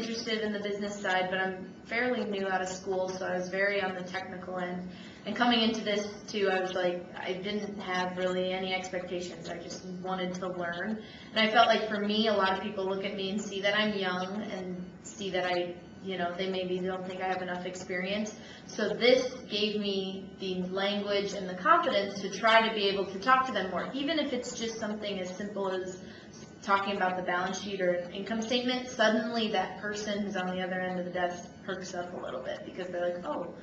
interested in the business side, but I'm fairly new out of school, so I was very on the technical end. And coming into this too, I was like, I didn't have really any expectations. I just wanted to learn. And I felt like for me, a lot of people look at me and see that I'm young and see that they maybe don't think I have enough experience. So this gave me the language and the confidence to try to be able to talk to them more, even if it's just something as simple as talking about the balance sheet or income statement. Suddenly that person who's on the other end of the desk perks up a little bit because they're like, oh,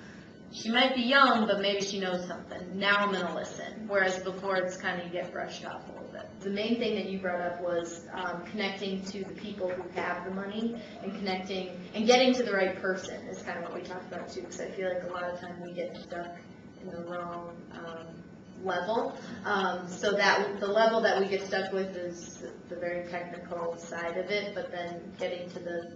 she might be young, but maybe she knows something. Now I'm going to listen. Whereas before, it's kind of you get brushed off a little bit. The main thing that you brought up was connecting to the people who have the money and connecting and getting to the right person is kind of what we talked about too, because I feel like a lot of time we get stuck in the wrong level. So that the level that we get stuck with is the very technical side of it, but then getting to the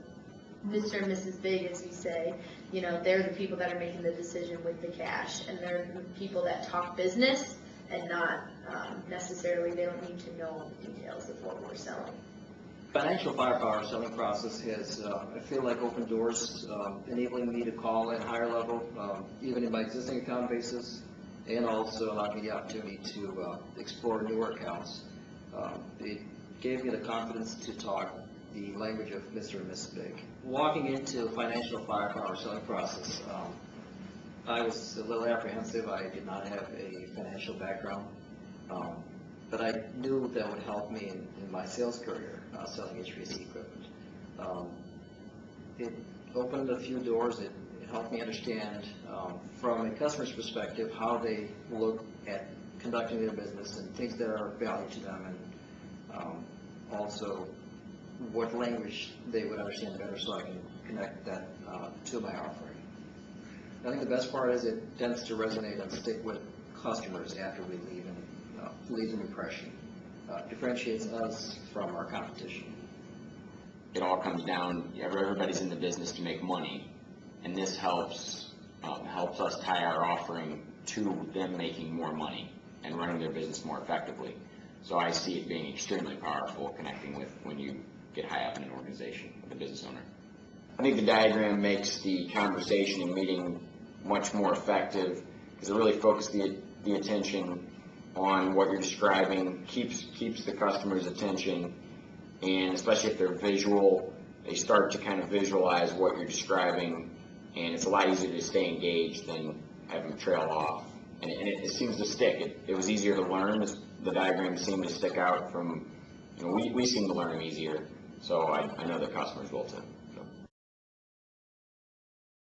Mr. and Mrs. Big, as you say, they're the people that are making the decision with the cash, and they're the people that talk business and not necessarily, they don't need to know the details of what we're selling. Financial firepower selling process has, I feel like, opened doors, enabling me to call at a higher level, even in my existing account basis, and also allowed me the opportunity to explore newer accounts. It gave me the confidence to talk the language of Mr. and Mrs. Big. Walking into financial firepower selling process, I was a little apprehensive. I did not have a financial background, but I knew that would help me in my sales career, selling HVAC equipment. It opened a few doors. It helped me understand from a customer's perspective how they look at conducting their business and things that are of value to them, and also what language they would understand better, so I can connect that to my offering. I think the best part is it tends to resonate and stick with customers after we leave, and leaves an impression. Differentiates us from our competition. It all comes down, everybody's in the business to make money, and this helps us tie our offering to them making more money and running their business more effectively. So I see it being extremely powerful connecting with when you get high up in an organization with a business owner. I think the diagram makes the conversation and meeting much more effective because it really focuses the attention on what you're describing, keeps the customer's attention, and especially if they're visual, they start to kind of visualize what you're describing, and it's a lot easier to stay engaged than have them trail off. And it seems to stick. It was easier to learn. The diagrams seem to stick out from, we seem to learn them easier. So I know the customers will too.